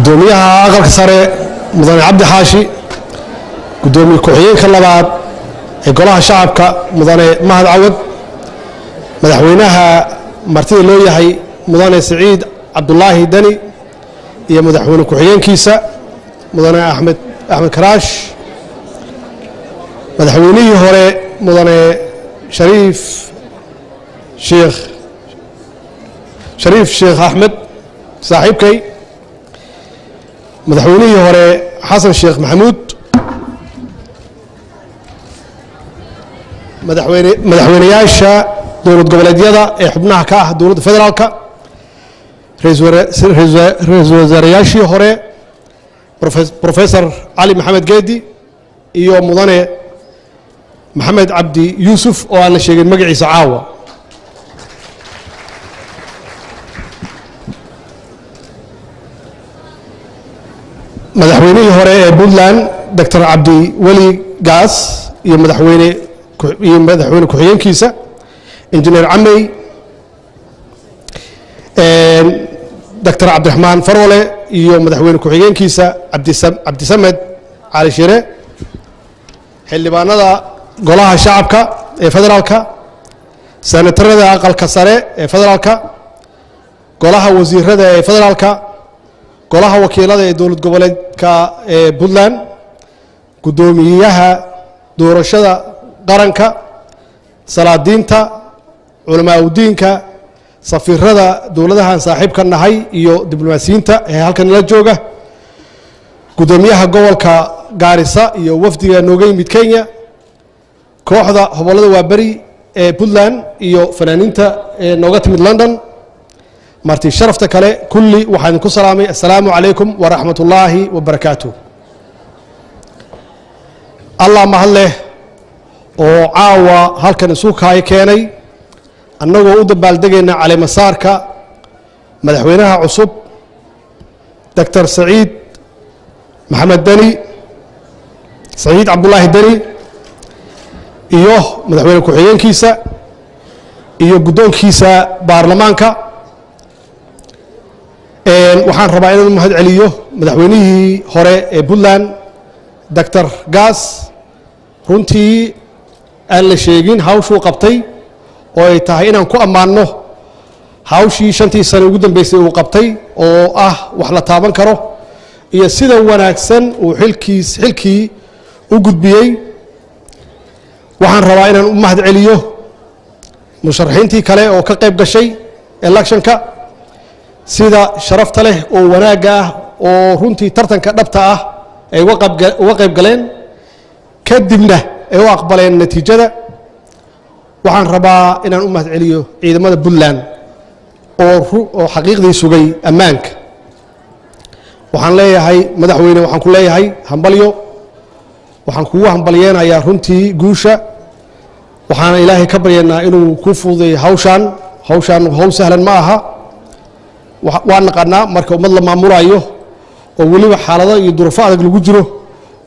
gudoomiyaha aqalka sare mudane cabdi xaashi gudoomiye ku-xigeenka labaad ee golaha shacabka mudane mahad cawad madaxweynaha martida loo yahay mudane Saciid Cabdullaahi Dani iyo madaxweyne ku-xigeenkiisa mudane Axmed Karaash madaxweynihii hore mudane Shariif Sheekh Axmed saaxiibkay madaxweynihii hore Xasan Sheekh Maxamuud madaxweynayaasha dowlad goboleedyada ee xubnaha ka ah dowladda federaalka ra'iisul wasaarayaashii hore Professor Ali Maxamed Geedi iyo mudane Maxamed Cabdi Yuusuf oo aan la sheegin magaciisa caawa madaxweynihii hore ee Puntland Dr. Cabdi Weli Gaas iyo madaxweyne ku-xigeenkiisa Engineer Camey Dr. Cabdiraxmaan Farole iyo madaxweyne ku-xigeenkiisa Cabdisamed Cali Shire xildhibaanada golaha shacabka ee federaalka senatarada aqalka sare ee federaalka golaha wasiirada ee federaalka golaha wakiilada ee dowlad goboleedka ee Puntland gudoomiyaha doorashada qaranka salaadiinta culamaa u diinka safiirada dowladahan saaxiibka nahay iyo diblomaasiyiinta ee halkan la jooga gudoomiyaha gobolka Gaarisa iyo wafdiga nooga yimid Kenya kooxda hobolada waabari ee Puntland iyo fanaaniinta ee nooga timid London marti sharafta kale kulli waxaan ku salaamay assalaamu calaykum wa rahmatullaahi wa barakaatuh Allah mahadleh oo caawa halkan isu kaay keenay annagoo u dabaaldegayna caleemasaarka madaxweynaha cusub Dr. Saciid Cabdullaahi Dani iyo madaxweyne ku-xigeenkiisa iyo guddoonkiisa baarlamaanka waxaan rabaa inaan mahad celiyo madaxweynihii hore ee Puntland Dr. Gaas runtii aan la sheegin hawshuu qabtay oo ay tahay inaan ku ammaanno hawshii 5 sano ugu dambeysay uu qabtay oo ah wax la taaban karo iyo sida wanaagsan uu xilkii u gudbiyay waxaan rabaa inaan u mahad celiyo musharaxiintii kale oo ka qayb gashay electionka sida sharafta leh oo wanaaga ah oo runtii tartanka dhabta ah ay uga qayb galeen kadibna ay u aqbaleen natiijada waxaan rabaa inaan u mahad celiyo ciidamada Puntland oo xaqiiqdii sugay ammaanka waxaan leeyahay madaxweyne waxaan ku leeyahay hambalyo waxaan kugu hambalyeenayaa runtii guusha waxaan ilaahay ka baryaynaa inuu ku fududeeyo hawshan hawl sahlan ma aha waan naqaanaa marka ummad la maamulayo oo weliba xaalado iyo duruufo adag lagu jiro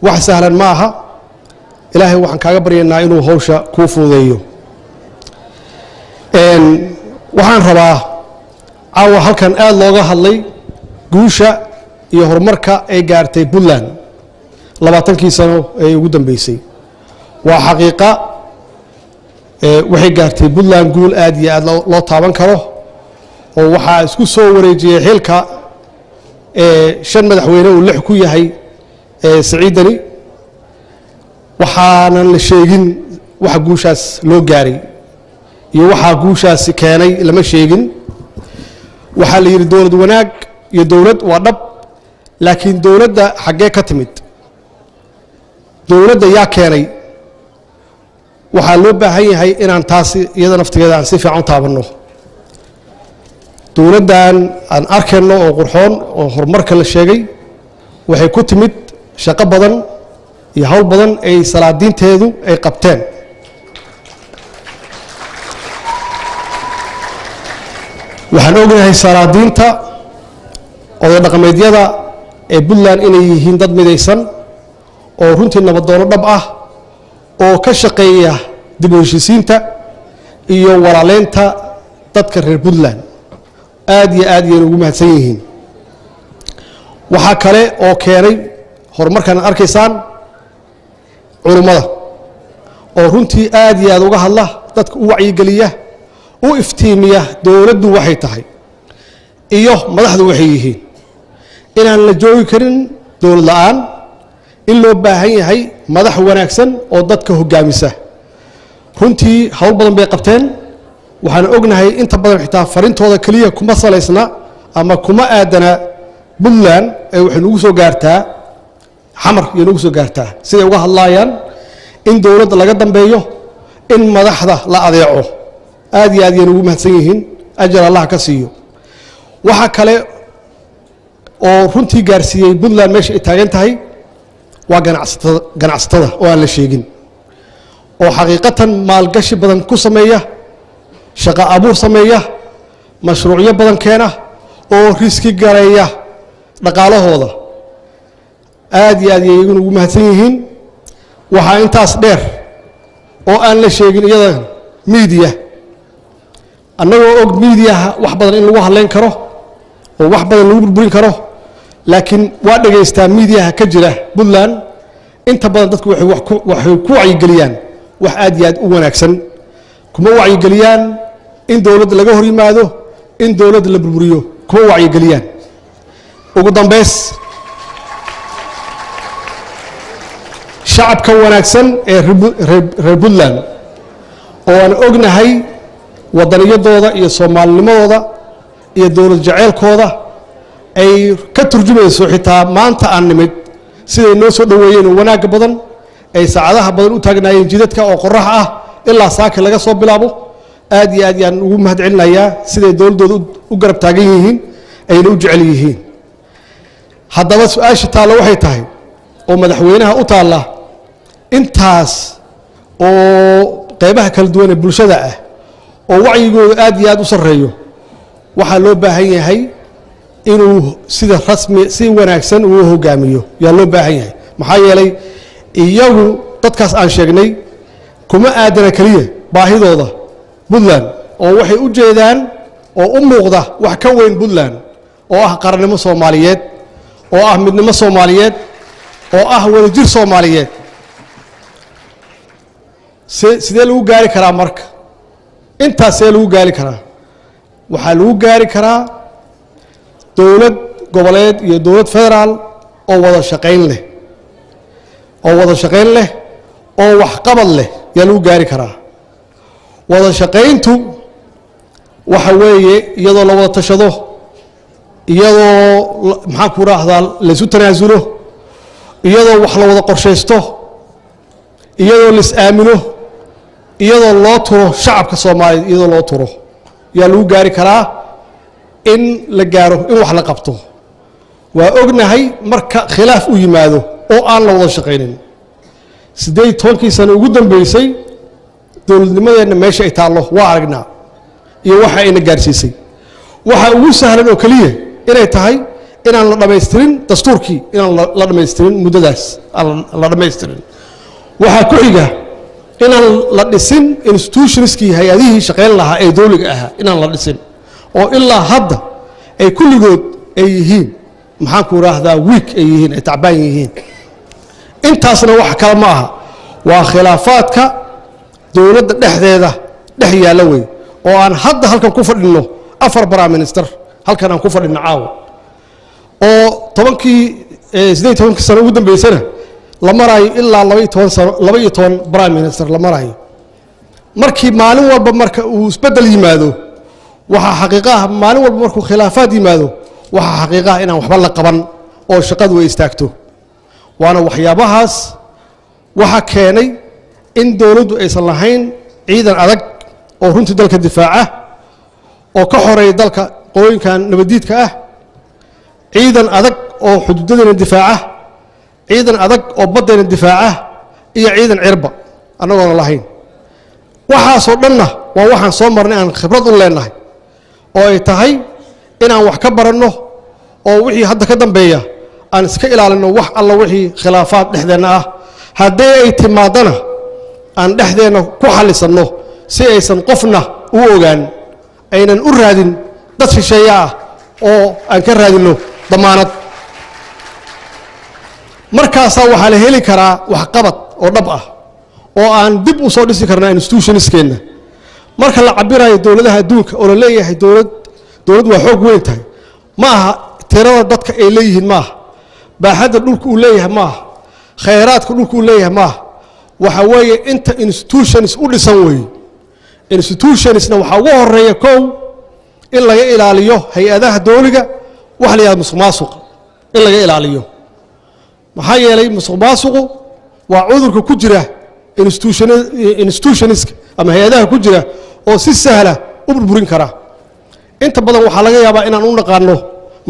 wax sahlan ma aha ilaahay waxaan kaaga baryaynaa inuu hawsha ku fududeeyo waxaan rabaa caawa halkan aad looga hadlay guusha iyo horumarka ay gaartay Puntland 20 sano ee ugu dambeysay waa xaqiiqa waxay gaartay Puntland guul aad iyo aad loo taaban karo oo waxa isku soo wareejiyay xilka 5 madaxweyne uu 6 ku yahay Saciid Dani waxaanan la sheegin waxa guushaas loo gaaray iyo waxa guushaas keenay lama sheegin waxa la yiri dowlad wanaag iyo dowlad waa dhab laakiin dowladda xagee ka timid dowladda yaa keenay waxa loo baahan yahay inaan taas iyada naftigeeda aan si fiican taabanno dowladdan aan arkayno oo qurxoon oo horumarka la sheegay waxay ku timid shaqo badan iyo hawl badan ay salaadiinteedu ay qabteen waxaan ognahay salaadiinta oday dhaqameedyada ee Puntland inay yihiin dad midaysan oo runtii nabadoono dhab ah oo ka shaqeeya dib u heshiisiinta iyo walaaleynta dadka reer Puntland aad iyo aad ugu mahadsan yihiin waxaa kale oo keenay horumarkan arkaysaan culummada oo runtii aad iyo aad uga hadla dadka u wacyigeliya u iftiimiya dowladdu waxay tahay iyo madaxdu waxay yihiin inaan la joogi karin dowlad la'aan in loo baahan yahay madax wanaagsan oo dadka hoggaamisa runtii hawl badan bay qabteen waxaan ognahay inta badan xitaa farintooda kaliya kuma salaysna ama kuma aadana Puntland ay waxay nagu soo gaartaa xamar iyo nagu soo gaartaa siday uga hadlayaan in dowladda laga dambeeyo in madaxda la adeeco aad iyo aad ayay ugu mahadsan yihiin ajar Allah ka siiyo waxa kale oo runtii gaarsiiyay Puntland meesha ay taagan tahay waa ganacsatada oo aan la sheegin oo xaqiiqatan maalgashi badan ku sameeya shaqo abuur sameeya mashruucyo badan keena oo riski gareeya dhaqaalahooda aad iyo aad ayay ugu mahadsan yihiin waxa intaas dheer oo aan la sheegin iyada media annagoo og media wax badan in lagu hadleen karo oo wax badan lagu burburin karo laakiin waa dhageystaa media ka jira Puntland inta badan dadku waxay ku wacyigeliyaan wax aad iyo aad u wanaagsan kuma wacyigeliyaan in dowladda laga hor yimaado in dowladda la burburiyo kuma wacyigeliyaan ugu dambeys shacabka wanaagsan ee reer Puntland oo aan ognahay wadaniyadooda iyo Soomaalinimadooda iyo dowlad jaceylkooda ay ka turjumayso xitaa maanta aan nimid siday noo soo dhaweeyeen wanaag badan ay saacadaha badan u taagnaayeen jidadka oo qorax ah ilaa saaka laga soo bilaabo aad iyo aad yaan ugu mahadcelinayaa siday dowladooda u garab taagan yihiin ayna u jecel yihiin haddaba su'aasha taalo waxay tahay oo madaxweynaha u taala intaas oo qaybaha kala duwan ee bulshada ah oo wacyigooda aad iyo aad u sareeyo waxa loo baahan yahay inuu sida rasmi si wanaagsan uu hogaamiyo yaa loo baahan yahay maxaa yeelay iyagu dadkaas aan sheegnay kuma aadana kaliya baahidooda Puntland oo waxay u jeedaan oo u muuqda wax ka weyn Puntland oo ah qarannimo Soomaaliyeed oo ah midnimo Soomaaliyeed oo ah wadajir Soomaaliyeed sidee lagu gaari karaa marka intaas ee lagu gaari karaa waxa lagu gaari karaa dowlad goboleed iyo dowlad federaal oo wada shaqayn leh oo wax qabad leh yaa lagu gaari karaa wada shaqayntu waxa weeye iyadoo la wada tashado iyadoo maxaan ku raahdaa la isu tanaasulo iyadoo wax la wada qorsheysto iyadoo la is aamino iyadoo loo turo shacabka Soomaaliyeed iyadoo loo turo yaa lagu gaari karaa in la gaaro in wax la qabto waa ognahay marka khilaaf u yimaado oo aan la wada shaqeynin 18 sano ugu dambeysay dowladnimadeena meesha ay taalo waa aragnaa iyo waxa ayna gaarsiisay waxa ugu sahlan oo kaliya inay tahay inaan la dhameystirin dastuurkii inaan la dhameystirin muddadaas la dhameystirin waxa ku xiga inaan la dhisin institutionskii hay'adihii shaqeyn lahaa ee dawliga ahaa inaan la dhisin oo ilaa hadda ay kulligood ay yihiin maxaan ku raahdaa week ay yihiin ay tacbaan yihiin intaasna wax kale ma aha waa khilaafaadka dowladda dhexdeeda dhex yaala way oo aan hadda halkan ku fadhino 4 prime minister halkan aan ku fadhino caawa oo 18 sano ugu dambeysana la marayo ilaa 12 prime minister la marayo markii maalin walba marka uu isbedel yimaado waxa xaqiiqo ah maalin walba markuu khilaafaad yimaado waxa xaqiiqo ah inaan waxba la qaban oo shaqadu ay istaagto waana waxyaabahaas waxa keenay in dawladdu aysan lahayn ciidan adag oo runtii dalka difaaca oo ka xoreeya dalka qooyinkan nabadiidka ah ciidan adag oo xuduudadeena difaaca ciidan adag oo baddeena difaaca iyo ciidan cirba annagoon lahayn waxaasoo dhanna waa waxaan soo marnay aan khibrad u leenahay oo ay tahay inaan wax ka baranno oo wixii hadda ka dambeeya aan iska ilaalino wax alla wixii khilaafaad dhexdeena ah haddii ay timaadana aan dhexdeena ku xalisanno si aysan qofna u ogaan aynan u raadin dad shisheeye ah oo aan ka raadino damaanad markaasaa waxaa la heli karaa waxqabad oo dhab ah oo aan dib u soo dhisi karnaa institutionskeenna marka la cabirayo dowladaha adduunka oo la leeyahay dowlad waa xoog weyn tahay ma aha tirada dadka ay leeyihiin ma aha baaxadda dhulka uu leeyahay ma aha khayraadka dhulka uu leeyahay ma aha waxa weeye inta institutions u dhisan weeye institutionsna waxaa ugu horeeya kow in laga ilaaliyo hay-adaha dowliga wax la yidhahdo musuqmaasuqa in laga ilaaliyo maxaa yeelay musuqmaasuqu waa cudurka ku jira institutionska ama hay-adaha ku jira oo si sahla u burburin kara inta badan waxaa laga yaabaa inaan u naqaano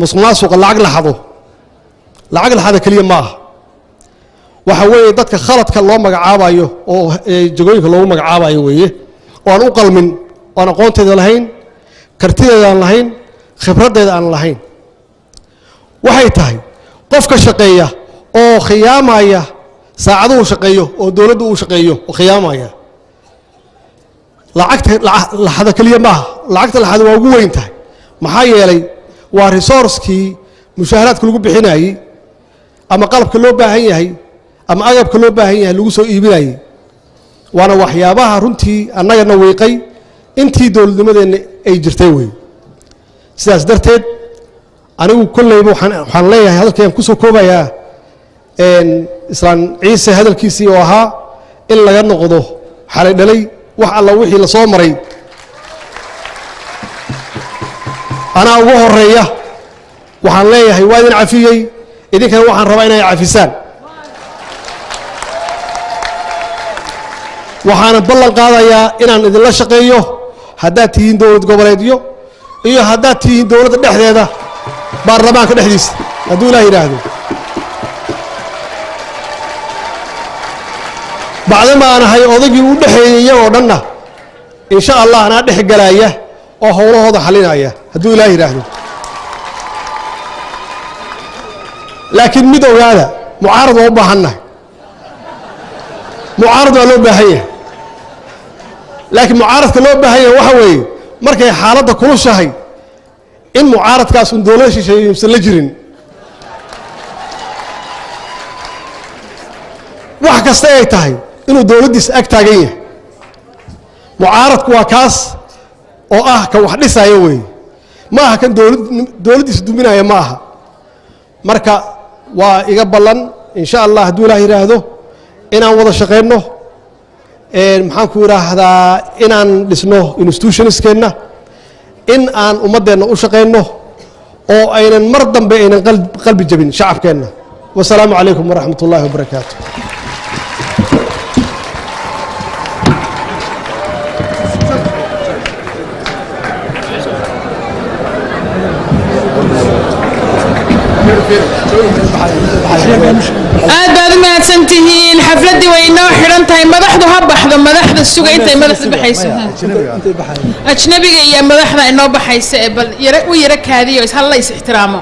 musuqmaasuqa lacag laxada keliya ma aha waxa weeye dadka khaladka loo magacaabayo oo jagooyinka loogu magacaabayo weeye oo aan u qalmin oo aan aqoonteeda lahayn kartideeda aan lahayn khibraddeeda aan lahayn waxay tahay qofka shaqeeya oo khiyaamaya saacaduhu shaqeeyo oo dowladdu uu shaqeeyo oo khiyaamaya lacagta laxada keliya maaha lacagta laxada waa ugu weyn tahay maxaa yeelay waa resourcekii mushaaharaadka lagu bixinayey ama qalabka loo baahan yahay ama agabka loo baahan yahay lagu soo iibinayey waana waxyaabaha runtii annagana wiiqay intii dowladnimadeenna ay jirtay wey sidaas darteed anigu kolleyba waxaan leeyahay hadalkayaan ku soo koobayaa islaan ciise hadalkiisii oo ahaa in laga noqdo xalay dhalay wax alla wixii la soo maray anaa ugu horeeya waxaan leeyahay waa idin cafiyey idinkana waxaan rabaa inay cafisaan waxaana ballan qaadayaa inaan idinla shaqeeyo haddaad tihiin dowlad goboleedyo iyo haddaad tihiin dowladda dhexdeeda baarlamaanka dhexdiisa hadduu ilaah yidhaahdo bacdama aan ahay odaygii u dhexeeyey iyagoo dhanna insha allah anaa dhex galaaya oo howlahooda xalinaya hadduu ilaah yidhaahdo laakiin mid ogaada mucaarad waa u baahannahay mucaarad waa loo baahan yahay laakiin mucaaradka loo baahan yahay waxa weeye markay xaaladda kulushahay in mucaaradkaas un dowlada shisheeye yuusan la jirin wax kasta ay tahay inuu dowladdiisa ag taagan yahay mucaaradku waa kaas oo ah kan wax dhisaya weeye ma aha kan dowladdiisa duminaya ma aha marka waa iga ballan insha allah hadduu ilaah yidhaahdo inaan wada shaqayno maxaan ku idhaahdaa inaan dhisno institutionskeenna in aan ummaddeenna u shaqayno oo aynan mar dambe aynan qalbi jabin shacabkeenna wasalaamu calaykum waraxmat ullahi wabarakaatu aad baad u mahadsantihiin xafladii way inoo xidhan tahay madaxdu ha baxdo madaxda suga intay madaxdu baxayso ajnabiga iyo madaxda inoo baxaysa ee bal u yara kaadiyo halla is ixtiraamo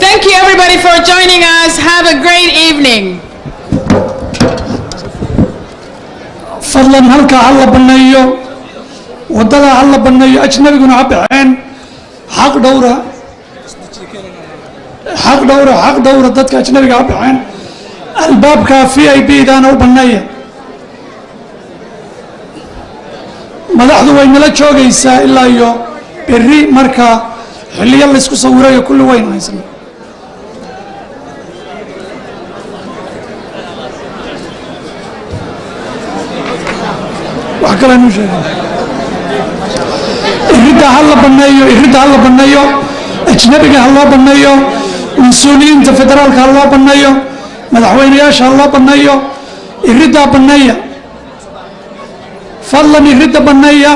Thank you everybody for joining us. Have a great evening. fadlan halka halla baneeyo wadada halla baneeyo ajnabiguna ha baxeen xaq dhowra dadka ajnabiga ha baxeen albaabka VIP daana u baneeya madaxdu way nala joogaysaa ilaa iyo berri marka xilliyo la isku sawirayo kulli waynu haysan wax kale nu sheegay irida halla baneeyo ajnabiga ha loo baneeyo mas-uuliyiinta federaalka ha loo baneeyo madaxweynayaasha ha loo baneeyo iridaa baneeya fadlan irida baneeya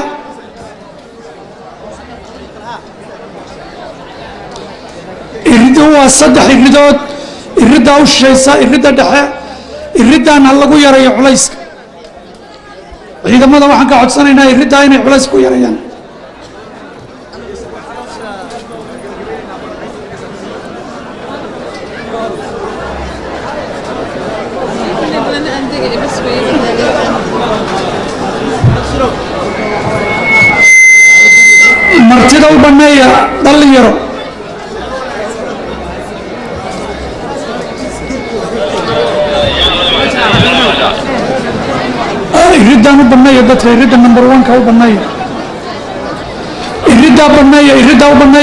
iridu waa 3 iridood iridaa u shishaysa irida dhexe iridaan ha lagu yarayo culayska ciidamada waxaan ka codsanaynaa iridaa inay culays ku yarayaan martida u baneeya dhalinyaro iridaan u banneeya dadka iridda number 1 ka u banneeya iriddaa banneeya iriddaa u banneeya